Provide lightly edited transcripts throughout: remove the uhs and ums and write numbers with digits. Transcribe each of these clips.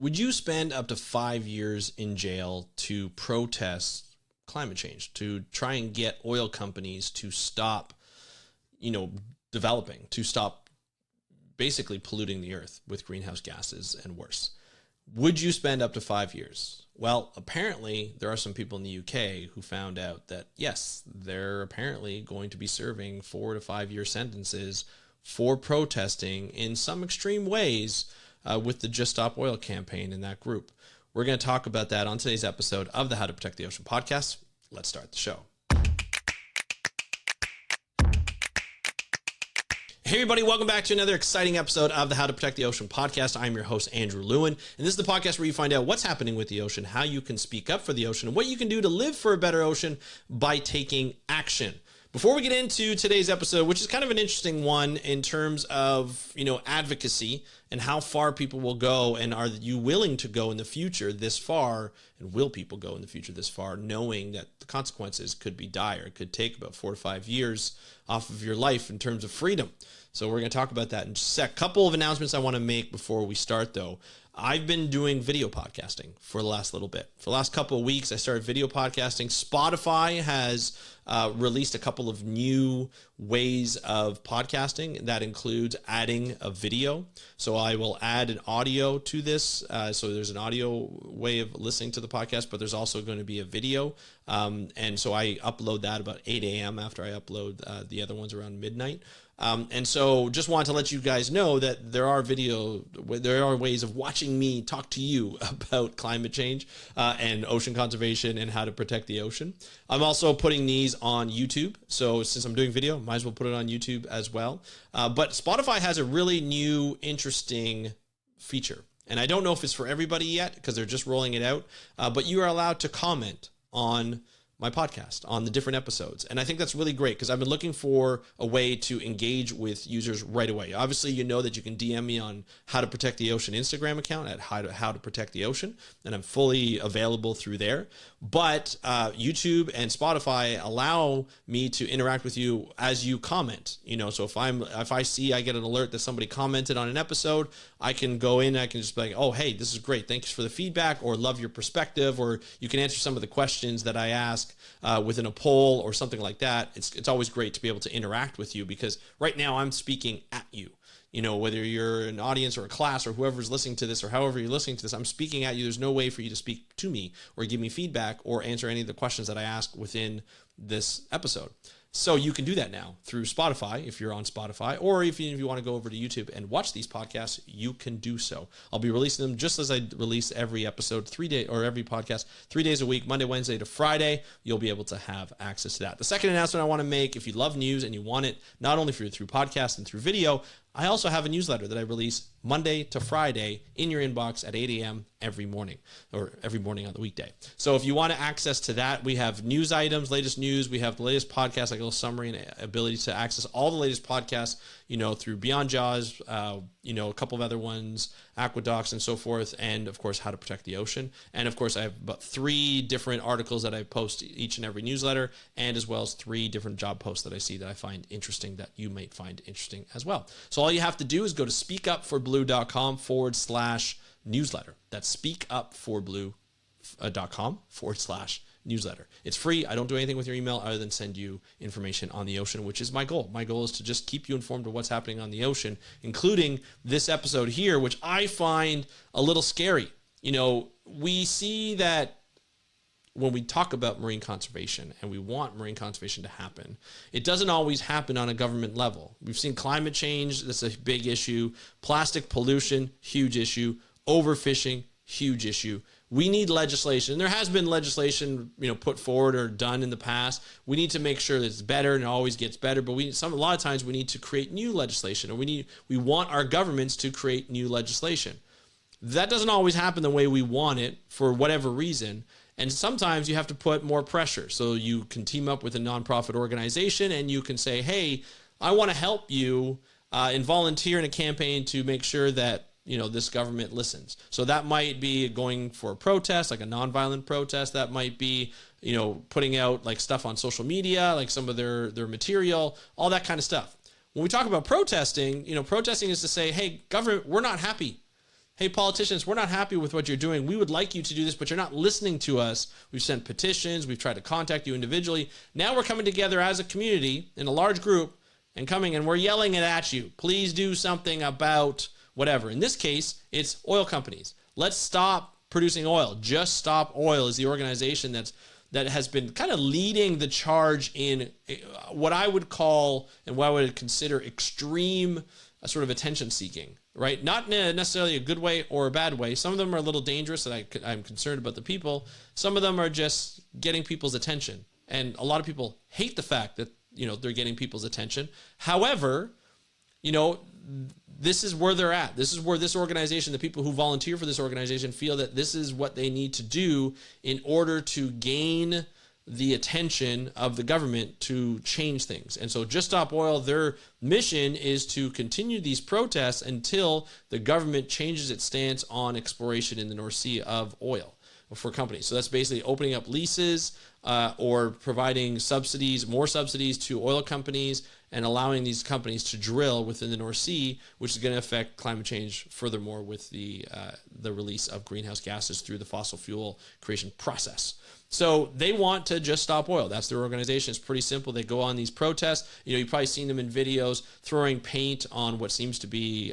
Would you spend up to 5 years in jail to protest climate change, to try and get oil companies to stop, developing, to stop basically polluting the earth with greenhouse gases and worse? Would you spend up to 5 years? Well, apparently there are some people in the UK who found out that, yes, they're apparently going to be serving 4 to 5 year sentences for protesting in some extreme ways with the Just Stop Oil campaign in that group. We're going to talk about that on today's episode of the How to Protect the Ocean podcast. Let's start the show. Hey everybody, welcome back to another exciting episode of the How to Protect the Ocean podcast. I'm your host, Andrew Lewin, and this is the podcast where you find out what's happening with the ocean, how you can speak up for the ocean, and what you can do to live for a better ocean by taking action. Before we get into today's episode, which is kind of an interesting one in terms of, advocacy and how far people will go, and are you willing to go in the future this far, and will people go in the future this far, knowing that the consequences could be dire. It could take about 4 to 5 years off of your life in terms of freedom. So we're going to talk about that in just a sec. Couple of announcements I want to make before we start, though. I've been doing video podcasting for the last little bit. For the last couple of weeks, I started video podcasting. Spotify has released a couple of new ways of podcasting. That includes adding a video. So I will add an audio to this. So there's an audio way of listening to the podcast, but there's also going to be a video. And so I upload that about 8 a.m. after I upload the other ones around midnight. And so just wanted to let you guys know that there are ways of watching me talk to you about climate change and ocean conservation and how to protect the ocean. I'm also putting these on YouTube. So since I'm doing video, might as well put it on YouTube as well. But Spotify has a really new, interesting feature. And I don't know if it's for everybody yet because they're just rolling it out. But you are allowed to comment on my podcast, on the different episodes. And I think that's really great because I've been looking for a way to engage with users right away. Obviously, you know that you can DM me on How to Protect the Ocean Instagram account at How to Protect the Ocean, and I'm fully available through there. But YouTube and Spotify allow me to interact with you as you comment. So if I get an alert that somebody commented on an episode, I can go in, I can just be like, oh, hey, this is great. Thanks for the feedback, or love your perspective, or you can answer some of the questions that I ask within a poll or something like that. It's always great to be able to interact with you because right now I'm speaking at you. Whether you're an audience or a class or whoever's listening to this or however you're listening to this, I'm speaking at you. There's no way for you to speak to me or give me feedback or answer any of the questions that I ask within this episode. So you can do that now through Spotify if you're on Spotify, or if you want to go over to YouTube and watch these podcasts, you can do so. I'll be releasing them just as I release every episode, every podcast, 3 days a week, Monday, Wednesday to Friday. You'll be able to have access to that. The second announcement I want to make, if you love news and you want it not only through podcast and through video, I also have a newsletter that I release Monday to Friday in your inbox at 8 a.m. every morning, or every morning on the weekday. So if you want access to that, we have news items, latest news. We have the latest podcast, like a little summary and ability to access all the latest podcasts, through Beyond Jaws, a couple of other ones, Aqueducts and so forth, and of course, How to Protect the Ocean. And of course, I have about 3 different articles that I post each and every newsletter, and as well as 3 different job posts that I see that I find interesting that you might find interesting as well. So all you have to do is go to speakupforblue.com/newsletter. That's speakupforblue.com/newsletter. It's free. I don't do anything with your email other than send you information on the ocean, which is my goal. My goal is to just keep you informed of what's happening on the ocean, including this episode here, which I find a little scary. We see that when we talk about marine conservation and we want marine conservation to happen, it doesn't always happen on a government level. We've seen climate change, that's a big issue. Plastic pollution, huge issue. Overfishing, huge issue. We need legislation. There has been legislation, put forward or done in the past. We need to make sure that it's better and it always gets better. But a lot of times we need to create new legislation, or we want our governments to create new legislation. That doesn't always happen the way we want it for whatever reason. And sometimes you have to put more pressure. So you can team up with a nonprofit organization and you can say, hey, I want to help you and volunteer in a campaign to make sure that this government listens. So that might be going for a protest, like a nonviolent protest. That might be, putting out like stuff on social media, like some of their material, all that kind of stuff. When we talk about protesting, protesting is to say, hey, government, we're not happy. hey, politicians, we're not happy with what you're doing. We would like you to do this, but you're not listening to us. We've sent petitions. We've tried to contact you individually. Now we're coming together as a community in a large group and we're yelling it at you. Please do something about whatever. In this case, it's oil companies. Let's stop producing oil. Just Stop Oil is the organization that has been kind of leading the charge in what I would call and what I would consider extreme sort of attention seeking, right? Not necessarily a good way or a bad way. Some of them are a little dangerous and I'm concerned about the people. Some of them are just getting people's attention. And a lot of people hate the fact that, they're getting people's attention. However, this is where they're at. This is where this organization, the people who volunteer for this organization, feel that this is what they need to do in order to gain the attention of the government to change things. And so Just Stop Oil, their mission is to continue these protests until the government changes its stance on exploration in the North Sea of oil for companies. So that's basically opening up leases or providing subsidies, more subsidies to oil companies, and allowing these companies to drill within the North Sea, which is going to affect climate change furthermore with the release of greenhouse gases through the fossil fuel creation process. So they want to just stop oil. That's their organization. It's pretty simple. They go on these protests. You've probably seen them in videos throwing paint on what seems to be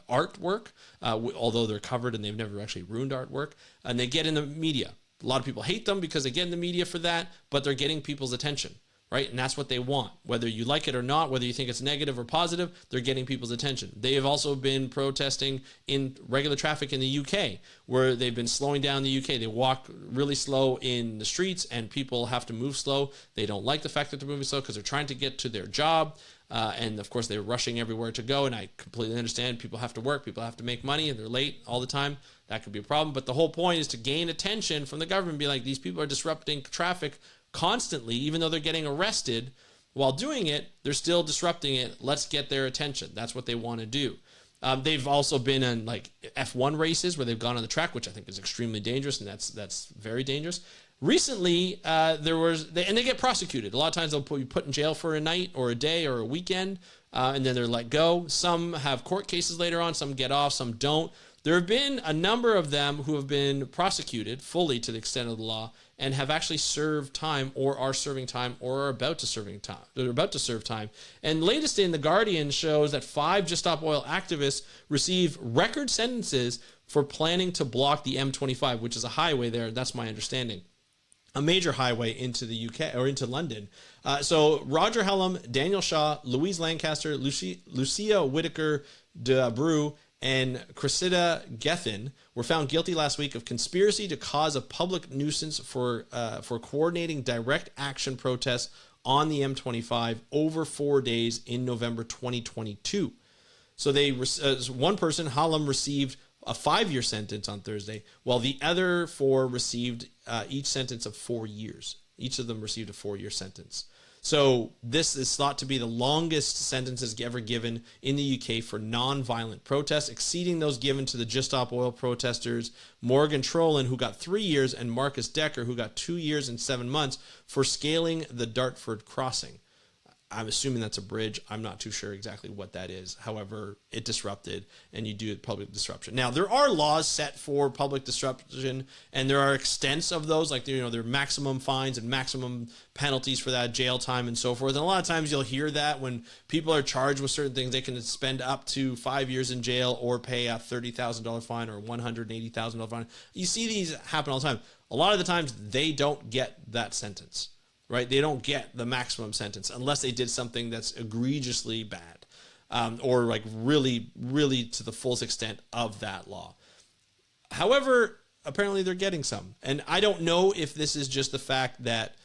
artwork, although they're covered and they've never actually ruined artwork. And they get in the media. A lot of people hate them because they get in the media for that, but they're getting people's attention, right? And that's what they want. Whether you like it or not, whether you think it's negative or positive, they're getting people's attention. They have also been protesting in regular traffic in the UK, where they've been slowing down the UK. They walk really slow in the streets and people have to move slow. They don't like the fact that they're moving slow because they're trying to get to their job. And of course, they're rushing everywhere to go. And I completely understand people have to work, people have to make money, and they're late all the time. That could be a problem. But the whole point is to gain attention from the government, be like, these people are disrupting traffic constantly, even though they're getting arrested while doing it, they're still disrupting it. Let's get their attention. That's what they want to do. They've also been in like F1 races where they've gone on the track, which I think is extremely dangerous, and that's very dangerous. Recently, and they get prosecuted. A lot of times they'll be put in jail for a night or a day or a weekend, and then they're let go. Some have court cases later on. Some get off. Some don't. There have been a number of them who have been prosecuted fully to the extent of the law and have actually served time or are serving time or are about to serving time. They're about to serve time. And latest in The Guardian shows that 5 Just Stop Oil activists received record sentences for planning to block the M25, which is a highway there. That's my understanding. A major highway into the UK or into London. So Roger Hallam, Daniel Shaw, Louise Lancaster, Lucia Whitaker de Brew, and Cressida Gethin were found guilty last week of conspiracy to cause a public nuisance for coordinating direct action protests on the M25 over 4 days in November 2022. So one person, Hallam, received a 5-year sentence on Thursday, while the other 4 received each sentence of 4 years. Each of them received a 4-year sentence. So this is thought to be the longest sentences ever given in the UK for non-violent protests, exceeding those given to the Just Stop Oil protesters, Morgan Trolin, who got 3 years, and Marcus Decker, who got 2 years and 7 months for scaling the Dartford crossing. I'm assuming that's a bridge. I'm not too sure exactly what that is. However, it disrupted, and you do public disruption. Now, there are laws set for public disruption, and there are extents of those, like there are maximum fines and maximum penalties for that, jail time and so forth. And a lot of times you'll hear that when people are charged with certain things, they can spend up to 5 years in jail or pay a $30,000 fine or $180,000 fine. You see these happen all the time. A lot of the times they don't get that sentence. Right? They don't get the maximum sentence unless they did something that's egregiously bad or like really, really to the fullest extent of that law. However, apparently they're getting some. And I don't know if this is just the fact that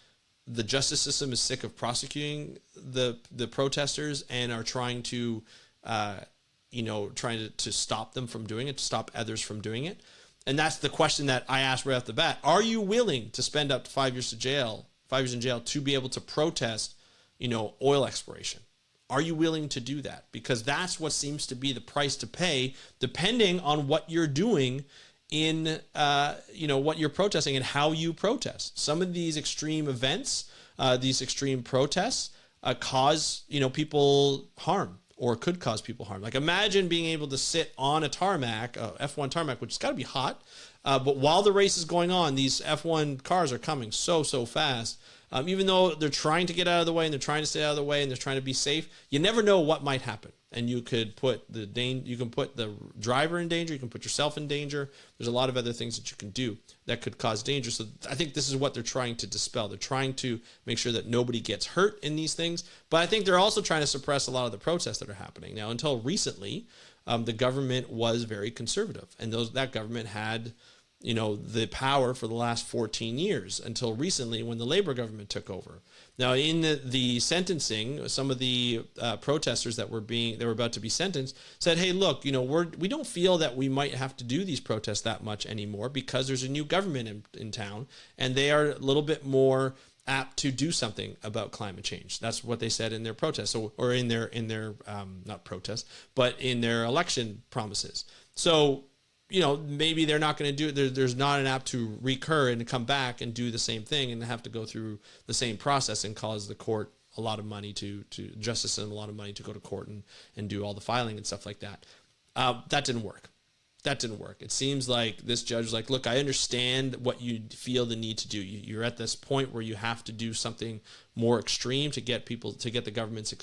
the justice system is sick of prosecuting the protesters and are trying to, trying to stop them from doing it, to stop others from doing it. And that's the question that I asked right off the bat. Are you willing to spend up to 5 years in jail to be able to protest, oil exploration? Are you willing to do that? Because that's what seems to be the price to pay, depending on what you're doing in, what you're protesting and how you protest. Some of these extreme events, these extreme protests, cause, people harm or could cause people harm. Like imagine being able to sit on a tarmac, a F1 tarmac, which has got to be hot, but while the race is going on, these F1 cars are coming so fast. Even though they're trying to get out of the way and they're trying to stay out of the way and they're trying to be safe, you never know what might happen. And you could put the driver in danger. You can put yourself in danger. There's a lot of other things that you can do that could cause danger. So I think this is what they're trying to dispel. They're trying to make sure that nobody gets hurt in these things. But I think they're also trying to suppress a lot of the protests that are happening. Now, until recently, the government was very conservative. And that government had the power for the last 14 years until recently when the Labor government took over. Now, in the sentencing, some of the protesters that were about to be sentenced said, hey, look, we don't feel that we might have to do these protests that much anymore because there's a new government in town and they are a little bit more apt to do something about climate change. That's what they said in their protest, or in their not protest, but in their election promises. So, maybe they're not going to do it. There's not an apt to recur and to come back and do the same thing and have to go through the same process and cause the court a lot of money to justice system, a lot of money to go to court and do all the filing and stuff like that. That didn't work. It seems like this judge was like, look, I understand what you feel the need to do. You're at this point where you have to do something more extreme to get the government's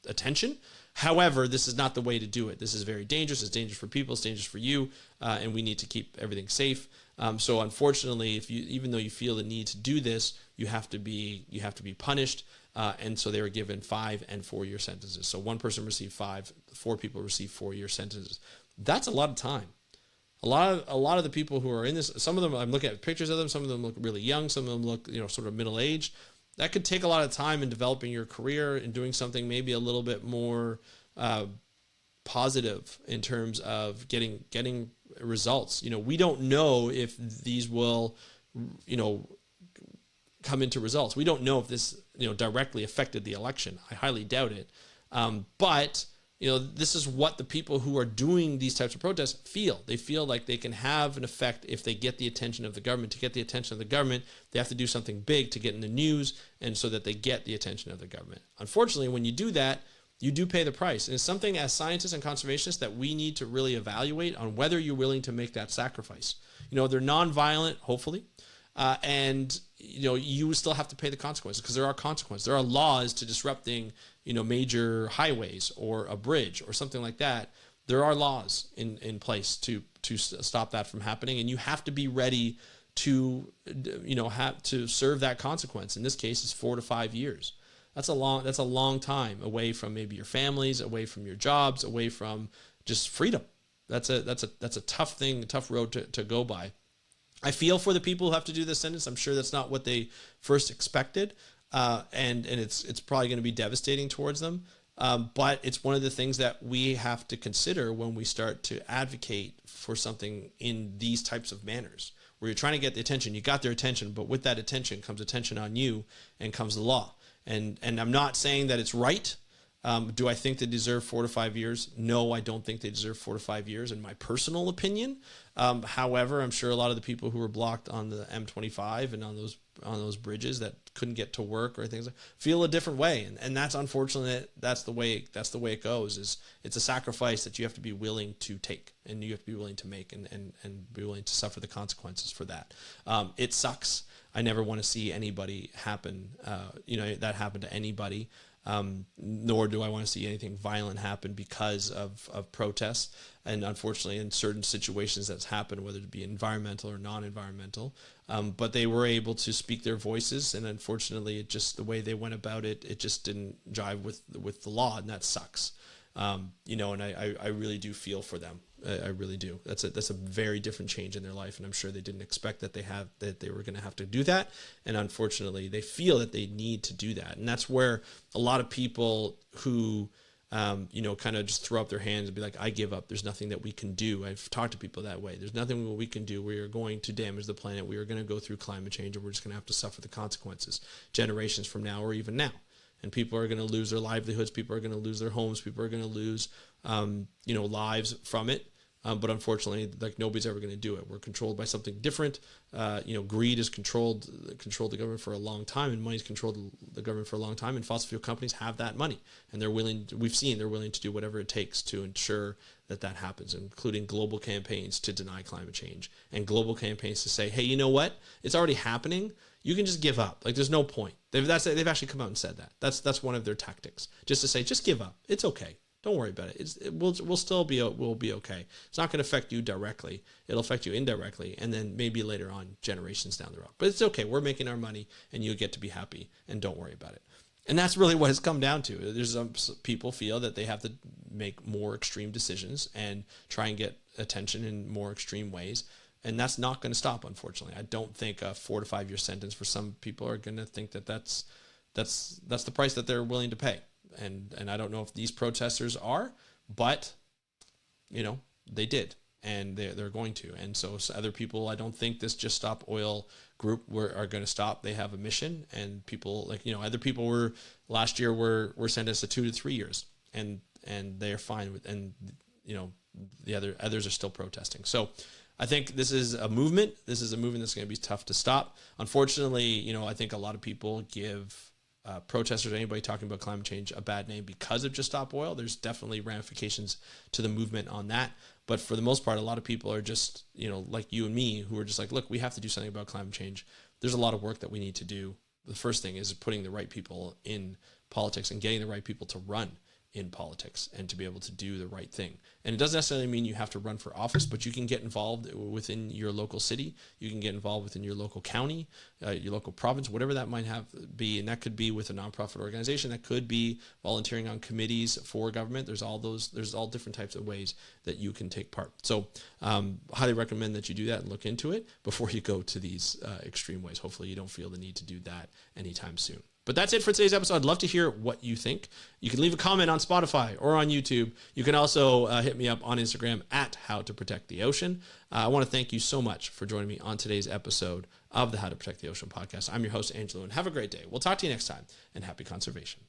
attention. However, this is not the way to do it. This is very dangerous. It's dangerous for people. It's dangerous for you, and we need to keep everything safe. So, unfortunately, even though you feel the need to do this, you have to be punished. And so they were given 5 and 4 year sentences. So one person received 5, 4 people received 4 year sentences. That's a lot of time. A lot of the people who are in this, some of them, I'm looking at pictures of them. Some of them look really young. Some of them look, sort of middle aged. That could take a lot of time in developing your career and doing something maybe a little bit more positive in terms of getting results. We don't know if these will, come into results. We don't know if this, directly affected the election. I highly doubt it. But this is what the people who are doing these types of protests feel. They feel like they can have an effect if they get the attention of the government. To get the attention of the government, they have to do something big to get in the news and so that they get the attention of the government. Unfortunately, when you do that, you do pay the price. And it's something as scientists and conservationists that we need to really evaluate on whether you're willing to make that sacrifice. They're nonviolent, hopefully, and you still have to pay the consequences because there are consequences. There are laws to disrupting major highways or a bridge or something like that. There are laws in place to stop that from happening, and you have to be ready to have to serve that consequence. In this case, it's 4 to 5 years. That's a long time away from maybe your families, away from your jobs, away from just freedom. That's a tough thing, a tough road to go by. I feel for the people who have to do this sentence. I'm sure that's not what they first expected. And it's probably going to be devastating towards them. But it's one of the things that we have to consider when we start to advocate for something in these types of manners, where you're trying to get the attention. You got their attention, but with that attention comes attention on you and comes the law. And I'm not saying that it's right. Do I think they deserve 4 to 5 years? No, I don't think they deserve 4 to 5 years in my personal opinion. However, I'm sure a lot of the people who were blocked on the M25 and on those bridges that couldn't get to work or things like feel a different way. And that's unfortunate. That's the way it goes. Is it's a sacrifice that you have to be willing to take and you have to be willing to make and be willing to suffer the consequences for that. It sucks. I never want to see anybody happen, that happen to anybody. Nor do I want to see anything violent happen because of protests. And unfortunately, in certain situations that's happened, whether it be environmental or non-environmental, but they were able to speak their voices. And unfortunately, it just the way they went about it, it just didn't jive with the law, and that sucks. And I really do feel for them. I really do. That's a very different change in their life, and I'm sure they didn't expect that they were going to have to do that. And unfortunately, they feel that they need to do that, and that's where a lot of people who kind of just throw up their hands and be like, I give up. There's nothing that we can do. I've talked to people that way. There's nothing we can do. We are going to damage the planet. We are going to go through climate change, and we're just going to have to suffer the consequences generations from now or even now. And people are going to lose their livelihoods. People are going to lose their homes. People are going to lose, lives from it. But unfortunately, like nobody's ever going to do it. We're controlled by something different. Greed has controlled the government for a long time, and money's controlled the government for a long time. And fossil fuel companies have that money, and they're willing to do whatever it takes to ensure that happens, including global campaigns to deny climate change and global campaigns to say, hey, you know what? It's already happening. You can just give up. Like there's no point. They've actually come out and said that. That's one of their tactics, just to say, just give up. It's okay. Don't worry about it. We'll be okay. It's not going to affect you directly. It'll affect you indirectly, and then maybe later on, generations down the road. But it's okay. We're making our money, and you get to be happy, and don't worry about it. And that's really what it's come down to. There's some people feel that they have to make more extreme decisions and try and get attention in more extreme ways, and that's not going to stop. Unfortunately, I don't think a 4 to 5 year sentence for some people are going to think that's the price that they're willing to pay. And I don't know if these protesters are, but they did, and they're going to. And so other people, I don't think this Just Stop Oil group are going to stop. They have a mission, and people other people were last year were sentenced to 2 to 3 years, and they're fine with, and the others are still protesting. So I think this is a movement. This is a movement that's going to be tough to stop. Unfortunately, I think a lot of people give protesters, anybody talking about climate change, a bad name because of Just Stop Oil. There's definitely ramifications to the movement on that. But for the most part, a lot of people are just, like you and me, who are just like, look, we have to do something about climate change. There's a lot of work that we need to do. The first thing is putting the right people in politics and getting the right people to run in politics and to be able to do the right thing. And it doesn't necessarily mean you have to run for office, but you can get involved within your local city. You can get involved within your local county, your local province, whatever that might be. And that could be with a nonprofit organization. That could be volunteering on committees for government. There's all different types of ways that you can take part. So highly recommend that you do that and look into it before you go to these extreme ways. Hopefully you don't feel the need to do that anytime soon. But that's it for today's episode. I'd love to hear what you think. You can leave a comment on Spotify or on YouTube. You can also hit me up on Instagram at How to Protect the Ocean. I want to thank you so much for joining me on today's episode of the How to Protect the Ocean podcast. I'm your host, Angelo, and have a great day. We'll talk to you next time, and happy conservation.